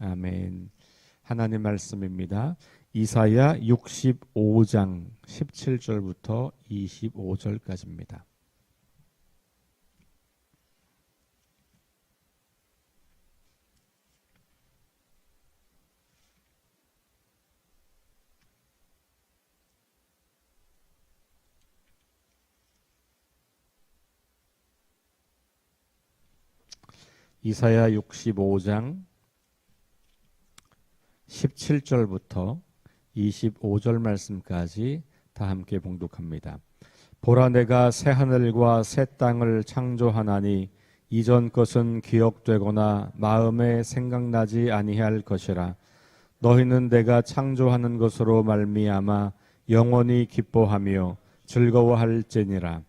아멘. 하나님 말씀입니다. 이사야 65장 17절부터 25절까지입니다. 이사야 65장 17절부터 25절 말씀까지 다 함께 봉독합니다. 보라, 내가 새 하늘과 새 땅을 창조하나니 이전 것은 기억되거나 마음에 생각나지 아니할 것이라. 너희는 내가 창조하는 것으로 말미암아 영원히 기뻐하며 즐거워할지니라.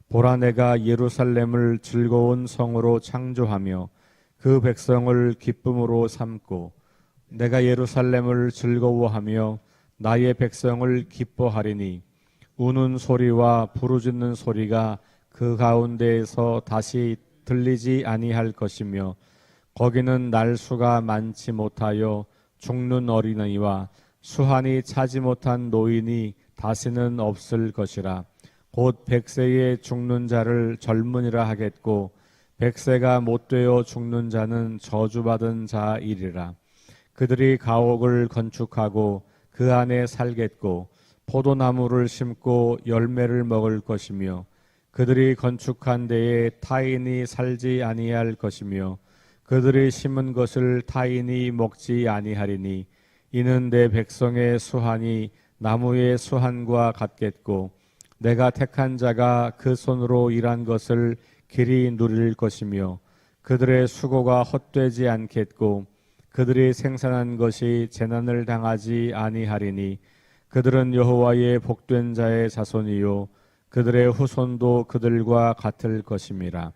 보라, 내가 예루살렘을 즐거운 성으로 창조하며 그 백성을 기쁨으로 삼고 내가 예루살렘을 즐거워하며 나의 백성을 기뻐하리니 우는 소리와 부르짖는 소리가 그 가운데에서 다시 들리지 아니할 것이며 거기는 날수가 많지 못하여 죽는 어린아이와 수한이 차지 못한 노인이 다시는 없을 것이라. 곧 100세에 죽는 자를 젊은이라 하겠고 100세가 못되어 죽는 자는 저주받은 자이리라. 그들이 가옥을 건축하고 그 안에 살겠고 포도나무를 심고 열매를 먹을 것이며 그들이 건축한 데에 타인이 살지 아니할 것이며 그들이 심은 것을 타인이 먹지 아니하리니 이는 내 백성의 수한이 나무의 수한과 같겠고 내가 택한 자가 그 손으로 일한 것을 길이 누릴 것이며 그들의 수고가 헛되지 않겠고 그들이 생산한 것이 재난을 당하지 아니하리니 그들은 여호와의 복된 자의 자손이요 그들의 후손도 그들과 같을 것임이라.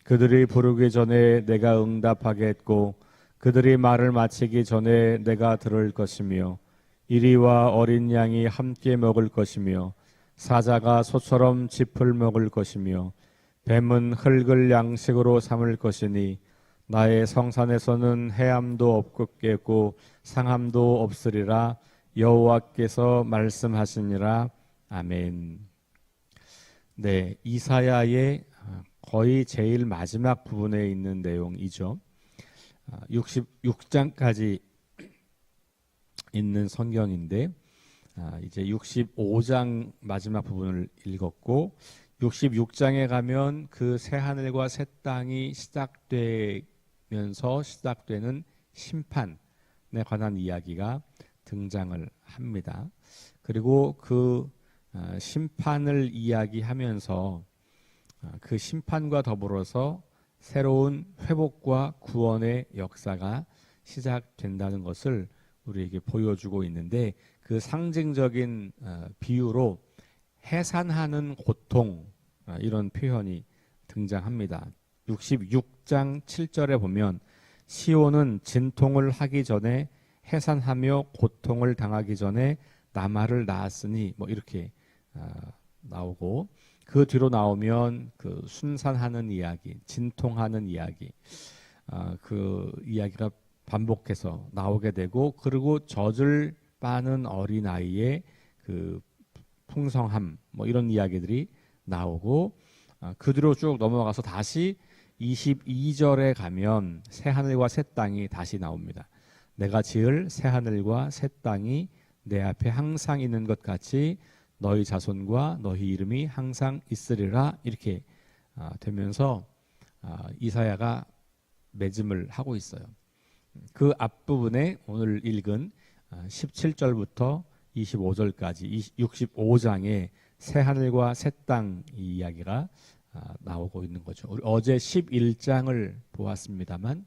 그들이 부르기 전에 내가 응답하겠고 그들이 말을 마치기 전에 내가 들을 것이며 이리와 어린 양이 함께 먹을 것이며 사자가 소처럼 짚을 먹을 것이며 뱀은 흙을 양식으로 삼을 것이니 나의 성산에서는 해함도 없겠고 상함도 없으리라. 여호와께서 말씀하시니라. 아멘. 네, 이사야의 거의 제일 마지막 부분에 있는 내용이죠. 66장까지 있는 성경인데 이제 65장 마지막 부분을 읽었고 66장에 가면 그 새 하늘과 새 땅이 시작되면서 시작되는 심판에 관한 이야기가 등장을 합니다. 그리고 그 심판을 이야기하면서 그 심판과 더불어서 새로운 회복과 구원의 역사가 시작된다는 것을 우리에게 보여주고 있는데 그 상징적인 비유로 해산하는 고통 이런 표현이 등장합니다. 66장 7절에 보면 시온은 진통을 하기 전에 해산하며 고통을 당하기 전에 나말을 낳았으니 뭐 이렇게 나오고 그 뒤로 나오면 그 순산하는 이야기, 진통하는 이야기 그 이야기가 반복해서 나오게 되고 그리고 젖을 빠는 어린아이의 그 풍성함 뭐 이런 이야기들이 나오고 그 뒤로 쭉 넘어가서 다시 22절에 가면 새 하늘과 새 땅이 다시 나옵니다. 내가 지을 새 하늘과 새 땅이 내 앞에 항상 있는 것 같이 너희 자손과 너희 이름이 항상 있으리라 이렇게 되면서 이사야가 맺음을 하고 있어요. 그 앞부분에 오늘 읽은 17절부터 25절까지 65장의 새 하늘과 새 땅 이야기가 나오고 있는 거죠. 우리 어제 11장을 보았습니다만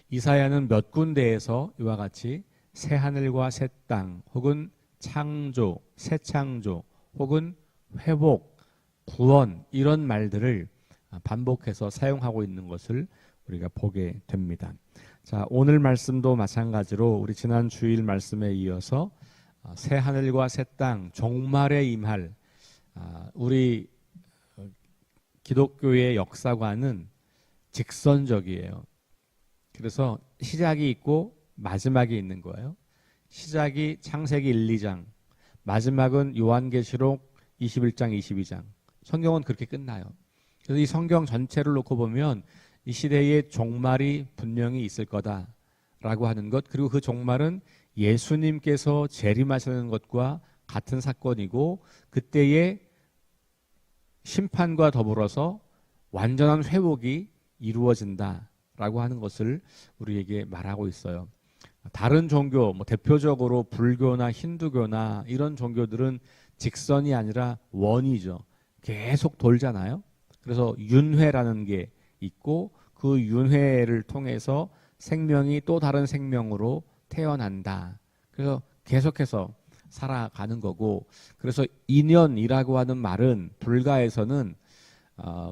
이사야는 몇 군데에서 이와 같이 새 하늘과 새 땅 혹은 창조, 새 창조 혹은 회복, 구원 이런 말들을 반복해서 사용하고 있는 것을 우리가 보게 됩니다. 자, 오늘 말씀도 마찬가지로 우리 지난 주일 말씀에 이어서 새 하늘과 새 땅 종말에 임할 우리 기독교의 역사관은 직선적이에요. 그래서 시작이 있고 마지막에 있는 거예요. 시작이 창세기 1, 2장, 마지막은 요한계시록 21장, 22장. 성경은 그렇게 끝나요. 그래서 이 성경 전체를 놓고 보면 이 시대의 종말이 분명히 있을 거다라고 하는 것, 그리고 그 종말은 예수님께서 재림하시는 것과 같은 사건이고 그때의 심판과 더불어서 완전한 회복이 이루어진다라고 하는 것을 우리에게 말하고 있어요. 다른 종교, 대표적으로 불교나 힌두교나 이런 종교들은 직선이 아니라 원이죠. 계속 돌잖아요. 그래서 윤회라는 게 있고 그 윤회를 통해서 생명이 또 다른 생명으로 태어난다. 그래서 계속해서 살아가는 거고, 그래서 인연이라고 하는 말은 불가에서는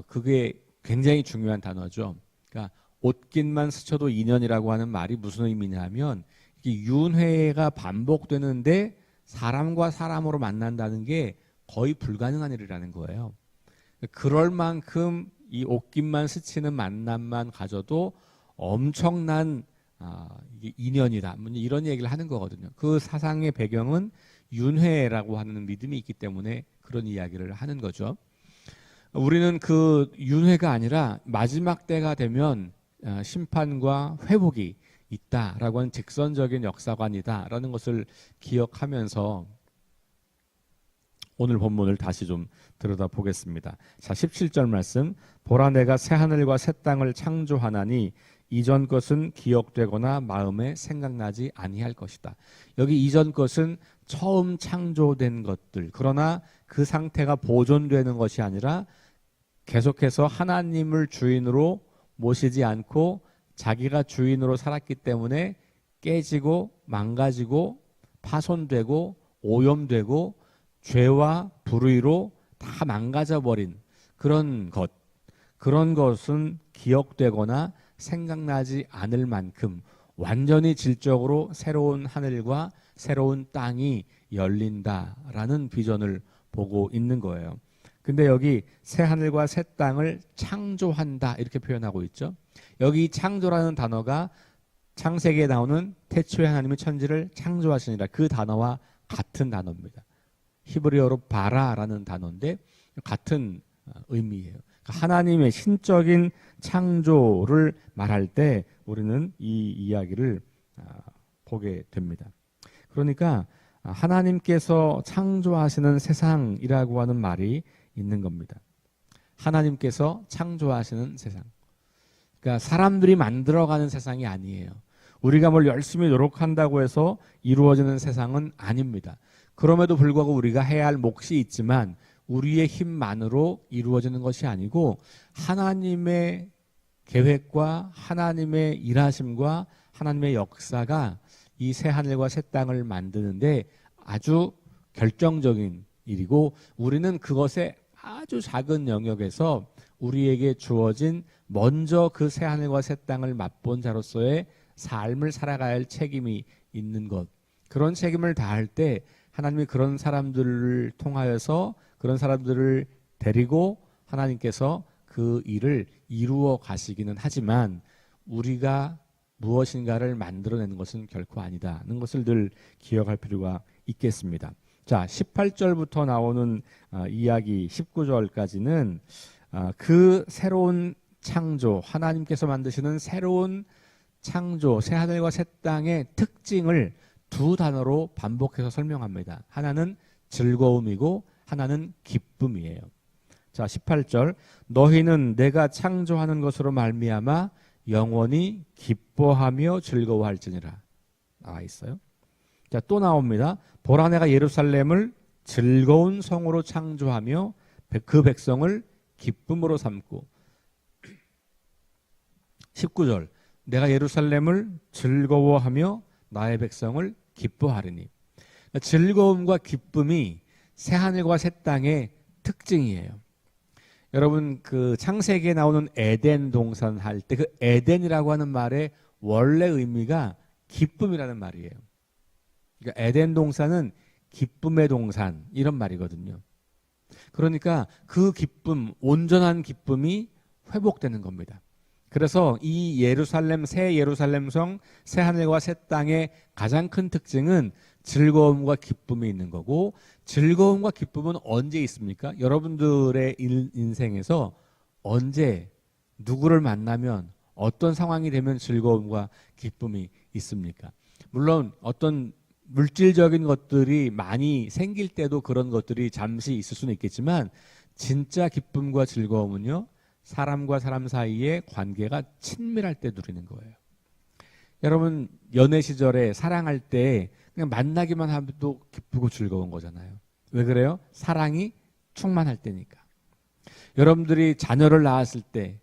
그게 굉장히 중요한 단어죠. 그러니까 옷깃만 스쳐도 인연이라고 하는 말이 무슨 의미냐면 이게 윤회가 반복되는데 사람과 사람으로 만난다는 게 거의 불가능한 일이라는 거예요. 그럴 만큼 이 옷깃만 스치는 만남만 가져도 엄청난 이게 인연이다. 이런 얘기를 하는 거거든요. 그 사상의 배경은 윤회라고 하는 믿음이 있기 때문에 그런 이야기를 하는 거죠. 우리는 그 윤회가 아니라 마지막 때가 되면 심판과 회복이 있다라고 하는 직선적인 역사관이다라는 것을 기억하면서 오늘 본문을 다시 좀 들여다보겠습니다. 자, 17절 말씀. 보라, 내가 새 하늘과 새 땅을 창조하나니 이전 것은 기억되거나 마음에 생각나지 아니할 것이다. 여기 이전 것은 처음 창조된 것들, 그러나 그 상태가 보존되는 것이 아니라 계속해서 하나님을 주인으로 모시지 않고 자기가 주인으로 살았기 때문에 깨지고 망가지고 파손되고 오염되고 죄와 불의로 다 망가져버린 그런 것은 기억되거나 생각나지 않을 만큼 완전히 질적으로 새로운 하늘과 새로운 땅이 열린다라는 비전을 보고 있는 거예요. 근데 여기 새 하늘과 새 땅을 창조한다 이렇게 표현하고 있죠. 여기 창조라는 단어가 창세기에 나오는 태초에 하나님이 천지를 창조하시니라 그 단어와 같은 단어입니다. 히브리어로 바라라는 단어인데 같은 의미예요. 하나님의 신적인 창조를 말할 때 우리는 이 이야기를 보게 됩니다. 그러니까 하나님께서 창조하시는 세상이라고 하는 말이 있는 겁니다. 하나님께서 창조하시는 세상. 그러니까 사람들이 만들어가는 세상이 아니에요. 우리가 뭘 열심히 노력한다고 해서 이루어지는 세상은 아닙니다. 그럼에도 불구하고 우리가 해야 할 몫이 있지만 우리의 힘만으로 이루어지는 것이 아니고 하나님의 계획과 하나님의 일하심과 하나님의 역사가 이 새 하늘과 새 땅을 만드는데 아주 결정적인 일이고 우리는 그것의 아주 작은 영역에서 우리에게 주어진 먼저 그 새 하늘과 새 땅을 맛본 자로서의 삶을 살아가야 할 책임이 있는 것. 그런 책임을 다할 때 하나님이 그런 사람들을 통하여서 그런 사람들을 데리고 하나님께서 그 일을 이루어 가시기는 하지만 우리가 무엇인가를 만들어내는 것은 결코 아니다는 것을 늘 기억할 필요가 있겠습니다. 자, 18절부터 나오는 이야기 19절까지는 그 새로운 창조, 하나님께서 만드시는 새로운 창조, 새 하늘과 새 땅의 특징을 두 단어로 반복해서 설명합니다. 하나는 즐거움이고 하나는 기쁨이에요. 자, 18절. 너희는 내가 창조하는 것으로 말미암아 영원히 기뻐하며 즐거워할지니라. 나와 있어요. 자, 또 나옵니다. 보라, 내가 예루살렘을 즐거운 성으로 창조하며 그 백성을 기쁨으로 삼고. 19절. 내가 예루살렘을 즐거워하며 나의 백성을 기뻐하리니. 즐거움과 기쁨이 새 하늘과 새 땅의 특징이에요. 여러분, 그 창세기에 나오는 에덴 동산 할 때 그 에덴이라고 하는 말의 원래 의미가 기쁨이라는 말이에요. 그러니까 에덴 동산은 기쁨의 동산 이런 말이거든요. 그러니까 그 기쁨, 온전한 기쁨이 회복되는 겁니다. 그래서 이 예루살렘, 새 예루살렘 성, 새 하늘과 새 땅의 가장 큰 특징은 즐거움과 기쁨이 있는 거고, 즐거움과 기쁨은 언제 있습니까? 여러분들의 인생에서 언제 누구를 만나면 어떤 상황이 되면 즐거움과 기쁨이 있습니까? 물론 어떤 물질적인 것들이 많이 생길 때도 그런 것들이 잠시 있을 수는 있겠지만, 진짜 기쁨과 즐거움은요, 사람과 사람 사이의 관계가 친밀할 때 누리는 거예요. 여러분 연애 시절에 사랑할 때 그냥 만나기만 하도 기쁘고 즐거운 거잖아요. 왜 그래요? 사랑이 충만할 때니까. 여러분들이 자녀를 낳았을 때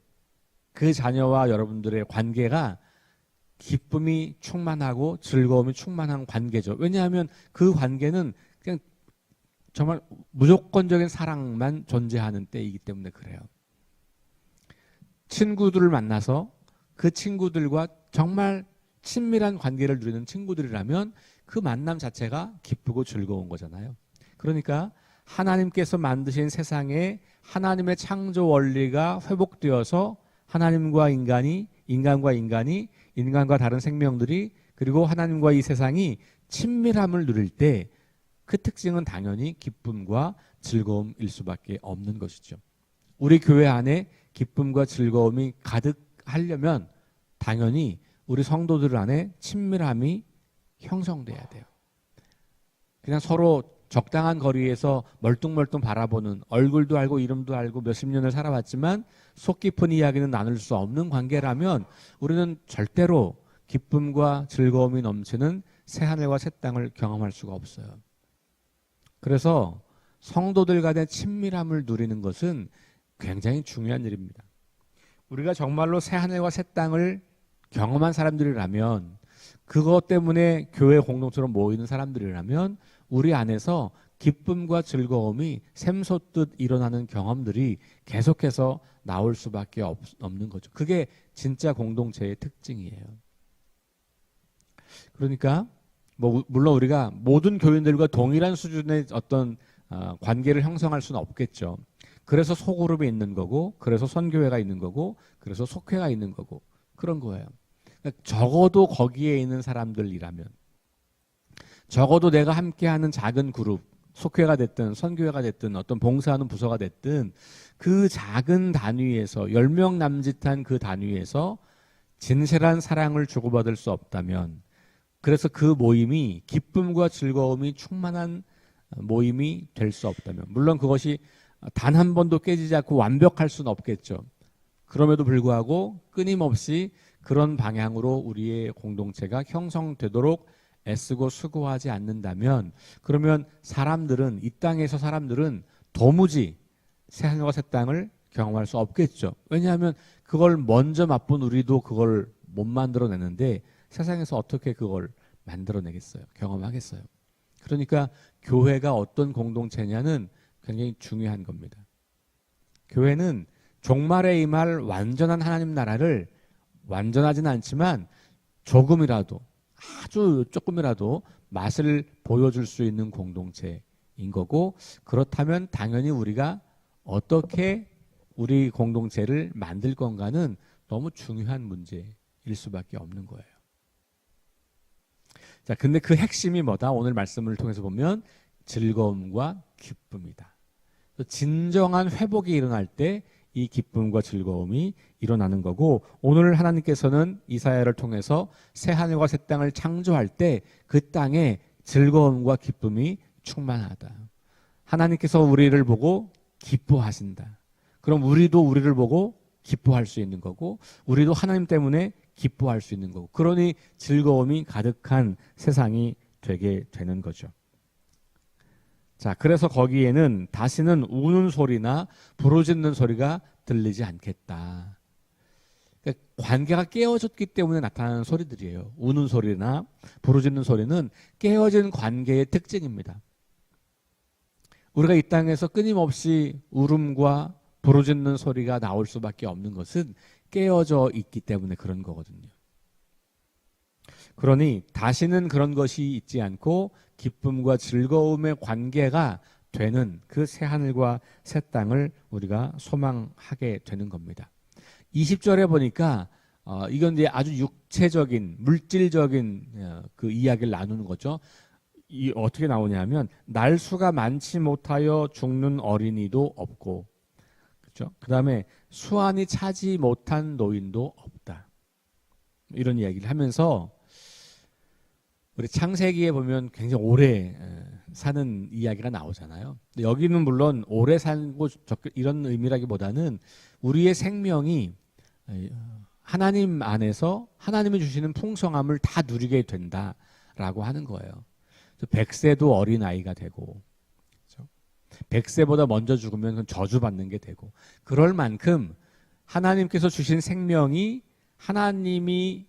그 자녀와 여러분들의 관계가 기쁨이 충만하고 즐거움이 충만한 관계죠. 왜냐하면 그 관계는 그냥 정말 무조건적인 사랑만 존재하는 때이기 때문에 그래요. 친구들을 만나서 그 친구들과 정말 친밀한 관계를 누리는 친구들이라면 그 만남 자체가 기쁘고 즐거운 거잖아요. 그러니까 하나님께서 만드신 세상에 하나님의 창조 원리가 회복되어서 하나님과 인간이, 인간과 인간이, 인간과 다른 생명들이, 그리고 하나님과 이 세상이 친밀함을 누릴 때 그 특징은 당연히 기쁨과 즐거움일 수밖에 없는 것이죠. 우리 교회 안에 기쁨과 즐거움이 가득하려면 당연히 우리 성도들 안에 친밀함이 형성돼야 돼요. 그냥 서로 적당한 거리에서 멀뚱멀뚱 바라보는, 얼굴도 알고 이름도 알고 몇십 년을 살아왔지만 속 깊은 이야기는 나눌 수 없는 관계라면 우리는 절대로 기쁨과 즐거움이 넘치는 새 하늘과 새 땅을 경험할 수가 없어요. 그래서 성도들 간의 친밀함을 누리는 것은 굉장히 중요한 일입니다. 우리가 정말로 새 하늘과 새 땅을 경험한 사람들이라면, 그것 때문에 교회 공동체로 모이는 사람들이라면 우리 안에서 기쁨과 즐거움이 샘솟듯 일어나는 경험들이 계속해서 나올 수밖에 없는 거죠. 그게 진짜 공동체의 특징이에요. 그러니까 물론 우리가 모든 교인들과 동일한 수준의 어떤 관계를 형성할 수는 없겠죠. 그래서 소그룹이 있는 거고, 그래서 선교회가 있는 거고, 그래서 속회가 있는 거고, 그런 거예요. 그러니까 적어도 거기에 있는 사람들이라면, 적어도 내가 함께하는 작은 그룹, 속회가 됐든 선교회가 됐든 어떤 봉사하는 부서가 됐든 그 작은 단위에서 10명 남짓한 그 단위에서 진실한 사랑을 주고받을 수 없다면, 그래서 그 모임이 기쁨과 즐거움이 충만한 모임이 될 수 없다면, 물론 그것이 단 한 번도 깨지지 않고 완벽할 수는 없겠죠. 그럼에도 불구하고 끊임없이 그런 방향으로 우리의 공동체가 형성되도록 애쓰고 수고하지 않는다면, 그러면 사람들은, 이 땅에서 사람들은 도무지 새 하늘과 새 땅을 경험할 수 없겠죠. 왜냐하면 그걸 먼저 맛본 우리도 그걸 못 만들어내는데 세상에서 어떻게 그걸 만들어내겠어요? 경험하겠어요? 그러니까 교회가 어떤 공동체냐는 굉장히 중요한 겁니다. 교회는 종말에 임할 완전한 하나님 나라를, 완전하지는 않지만 조금이라도, 아주 조금이라도 맛을 보여줄 수 있는 공동체인 거고, 그렇다면 당연히 우리가 어떻게 우리 공동체를 만들 건가는 너무 중요한 문제일 수밖에 없는 거예요. 자, 근데 그 핵심이 뭐다? 오늘 말씀을 통해서 보면 즐거움과 기쁨이다. 진정한 회복이 일어날 때 이 기쁨과 즐거움이 일어나는 거고, 오늘 하나님께서는 이사야를 통해서 새 하늘과 새 땅을 창조할 때 그 땅에 즐거움과 기쁨이 충만하다. 하나님께서 우리를 보고 기뻐하신다. 그럼 우리도 우리를 보고 기뻐할 수 있는 거고, 우리도 하나님 때문에 기뻐할 수 있는 거고, 그러니 즐거움이 가득한 세상이 되게 되는 거죠. 자, 그래서 거기에는 다시는 우는 소리나 부르짖는 소리가 들리지 않겠다. 그러니까 관계가 깨어졌기 때문에 나타나는 소리들이에요. 우는 소리나 부르짖는 소리는 깨어진 관계의 특징입니다. 우리가 이 땅에서 끊임없이 울음과 부르짖는 소리가 나올 수밖에 없는 것은 깨어져 있기 때문에 그런 거거든요. 그러니 다시는 그런 것이 있지 않고 기쁨과 즐거움의 관계가 되는 그 새 하늘과 새 땅을 우리가 소망하게 되는 겁니다. 20절에 보니까 이건 이제 아주 육체적인 물질적인 그 이야기를 나누는 거죠. 이 어떻게 나오냐면 날수가 많지 못하여 죽는 어린이도 없고, 그렇죠? 그다음에 수완이 차지 못한 노인도 없다. 이런 이야기를 하면서 우리 창세기에 보면 굉장히 오래 사는 이야기가 나오잖아요. 근데 여기는 물론 오래 살고 이런 의미라기보다는 우리의 생명이 하나님 안에서 하나님이 주시는 풍성함을 다 누리게 된다라고 하는 거예요. 100세도 어린 아이가 되고, 그렇죠? 100세보다 먼저 죽으면 그건 저주받는 게 되고, 그럴 만큼 하나님께서 주신 생명이 하나님이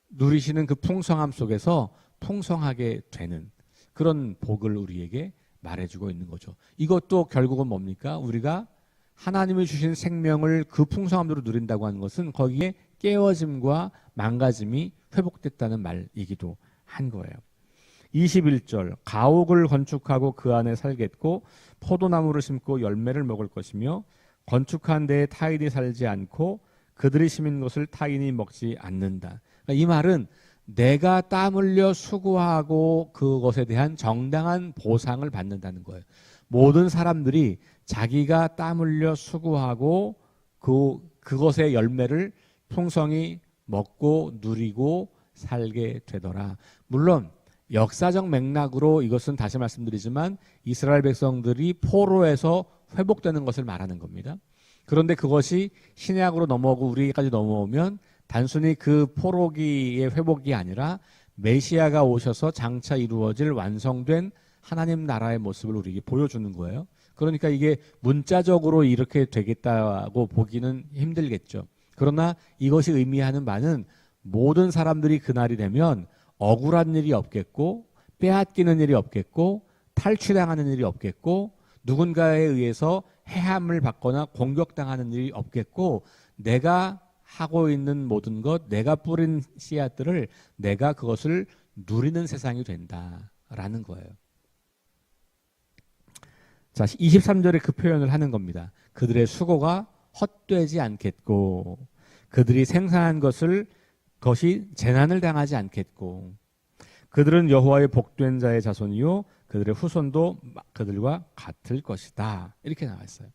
누리시는 그 풍성함 속에서 풍성하게 되는 그런 복을 우리에게 말해주고 있는 거죠. 이것도 결국은 뭡니까? 우리가 하나님이 주신 생명을 그 풍성함으로 누린다고 하는 것은 거기에 깨어짐과 망가짐이 회복됐다는 말이기도 한 거예요. 21절 가옥을 건축하고 그 안에 살겠고 포도나무를 심고 열매를 먹을 것이며 건축한 데에 타인이 살지 않고 그들이 심은 것을 타인이 먹지 않는다. 그러니까 이 말은 내가 땀 흘려 수고하고 그것에 대한 정당한 보상을 받는다는 거예요. 모든 사람들이 자기가 땀 흘려 수고하고 그것의 열매를 풍성히 먹고 누리고 살게 되더라. 물론 역사적 맥락으로 이것은 다시 말씀드리지만 이스라엘 백성들이 포로에서 회복되는 것을 말하는 겁니다. 그런데 그것이 신약으로 넘어오고 우리까지 넘어오면 단순히 그 포로기의 회복이 아니라 메시아가 오셔서 장차 이루어질 완성된 하나님 나라의 모습을 우리에게 보여주는 거예요. 그러니까 이게 문자적으로 이렇게 되겠다고 보기는 힘들겠죠. 그러나 이것이 의미하는 바는 모든 사람들이 그날이 되면 억울한 일이 없겠고 빼앗기는 일이 없겠고 탈취당하는 일이 없겠고 누군가에 의해서 해함을 받거나 공격당하는 일이 없겠고 내가 하고 있는 모든 것, 내가 뿌린 씨앗들을 내가 그것을 누리는 세상이 된다라는 거예요. 자, 23절에 그 표현을 하는 겁니다. 그들의 수고가 헛되지 않겠고 그들이 생산한 것이 재난을 당하지 않겠고 그들은 여호와의 복된 자의 자손이요 그들의 후손도 그들과 같을 것이다. 이렇게 나와 있어요.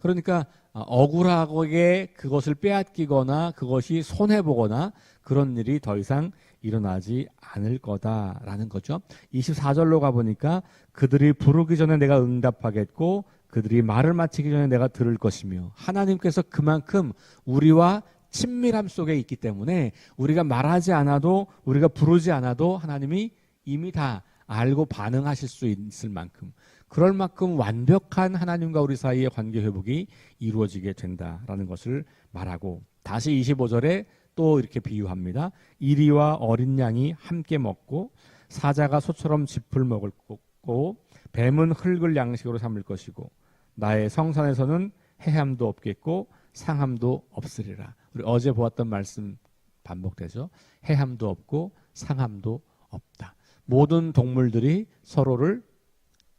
그러니까 억울하게 그것을 빼앗기거나 그것이 손해보거나 그런 일이 더 이상 일어나지 않을 거다라는 거죠. 24절로 가보니까 그들이 부르기 전에 내가 응답하겠고 그들이 말을 마치기 전에 내가 들을 것이며 하나님께서 그만큼 우리와 친밀함 속에 있기 때문에 우리가 말하지 않아도 우리가 부르지 않아도 하나님이 이미 다 알고 반응하실 수 있을 만큼 그럴 만큼 완벽한 하나님과 우리 사이의 관계 회복이 이루어지게 된다라는 것을 말하고 다시 25절에 또 이렇게 비유합니다. 이리와 어린 양이 함께 먹고 사자가 소처럼 짚을 먹을 거고 뱀은 흙을 양식으로 삼을 것이고 나의 성산에서는 해함도 없겠고 상함도 없으리라. 우리 어제 보았던 말씀 반복되죠. 해함도 없고 상함도 없다. 모든 동물들이 서로를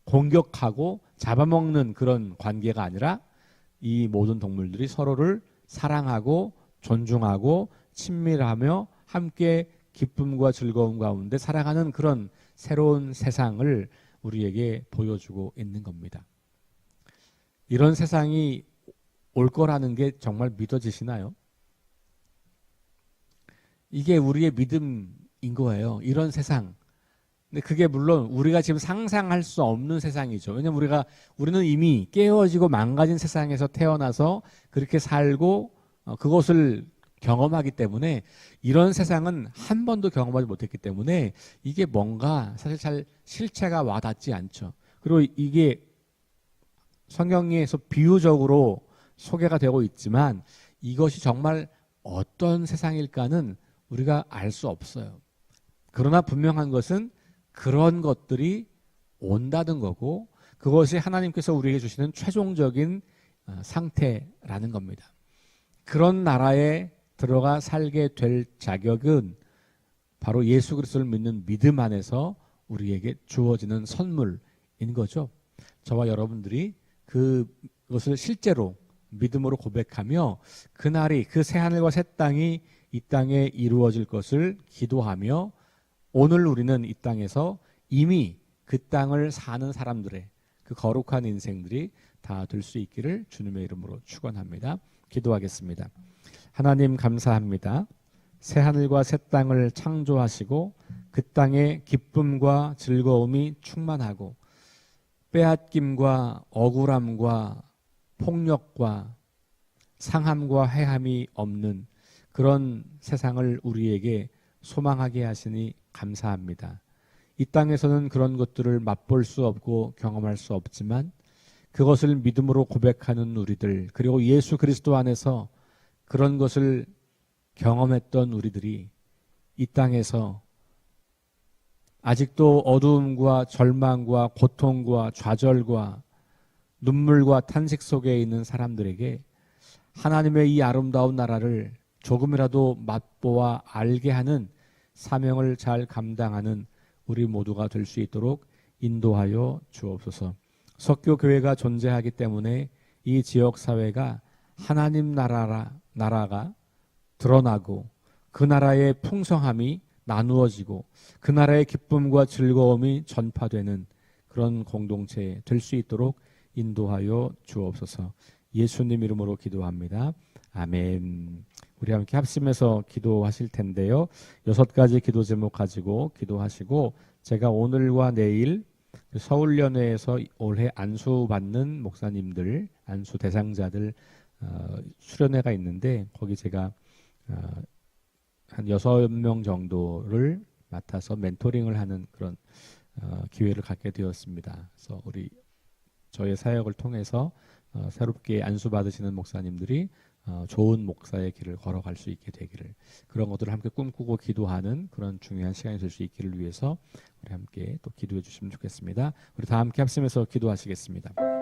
공격하고 잡아먹는 그런 관계가 아니라 이 모든 동물들이 서로를 사랑하고 존중하고 친밀하며 함께 기쁨과 즐거움 가운데 살아가는 그런 새로운 세상을 우리에게 보여주고 있는 겁니다. 이런 세상이 올 거라는 게 정말 믿어지시나요? 이게 우리의 믿음인 거예요. 이런 세상. 근데 그게 물론 우리가 지금 상상할 수 없는 세상이죠. 왜냐면 우리는 이미 깨어지고 망가진 세상에서 태어나서 그렇게 살고 그것을 경험하기 때문에 이런 세상은 한 번도 경험하지 못했기 때문에 이게 뭔가 사실 잘 실체가 와닿지 않죠. 그리고 이게 성경에서 비유적으로 소개가 되고 있지만 이것이 정말 어떤 세상일까는 우리가 알 수 없어요. 그러나 분명한 것은 그런 것들이 온다는 거고 그것이 하나님께서 우리에게 주시는 최종적인 상태라는 겁니다. 그런 나라에 들어가 살게 될 자격은 바로 예수 그리스도를 믿는 믿음 안에서 우리에게 주어지는 선물인 거죠. 저와 여러분들이 그것을 실제로 믿음으로 고백하며 그날이 그 새하늘과 새 땅이 이 땅에 이루어질 것을 기도하며 오늘 우리는 이 땅에서 이미 그 땅을 사는 사람들의 그 거룩한 인생들이 다 될 수 있기를 주님의 이름으로 축원합니다. 기도하겠습니다. 하나님 감사합니다. 새하늘과 새 땅을 창조하시고 그 땅에 기쁨과 즐거움이 충만하고 빼앗김과 억울함과 폭력과 상함과 해함이 없는 그런 세상을 우리에게 소망하게 하시니 감사합니다. 이 땅에서는 그런 것들을 맛볼 수 없고 경험할 수 없지만 그것을 믿음으로 고백하는 우리들, 그리고 예수 그리스도 안에서 그런 것을 경험했던 우리들이 이 땅에서 아직도 어두움과 절망과 고통과 좌절과 눈물과 탄식 속에 있는 사람들에게 하나님의 이 아름다운 나라를 조금이라도 맛보아 알게 하는 사명을 잘 감당하는 우리 모두가 될 수 있도록 인도하여 주옵소서. 석교교회가 존재하기 때문에 이 지역사회가 하나님 나라가 드러나고 그 나라의 풍성함이 나누어지고 그 나라의 기쁨과 즐거움이 전파되는 그런 공동체 될 수 있도록 인도하여 주옵소서. 예수님 이름으로 기도합니다. 아멘. 우리 함께 합심해서 기도하실 텐데요. 6가지 기도 제목 가지고 기도하시고 제가 오늘과 내일 서울연회에서 올해 안수받는 목사님들, 안수 대상자들 수련회가 있는데 거기 제가 한 6명 정도를 맡아서 멘토링을 하는 그런 기회를 갖게 되었습니다. 그래서 저의 사역을 통해서 새롭게 안수받으시는 목사님들이 좋은 목사의 길을 걸어갈 수 있게 되기를, 그런 것들을 함께 꿈꾸고 기도하는 그런 중요한 시간이 될 수 있기를 위해서 우리 함께 또 기도해 주시면 좋겠습니다. 우리 다 함께 합심해서 기도하시겠습니다.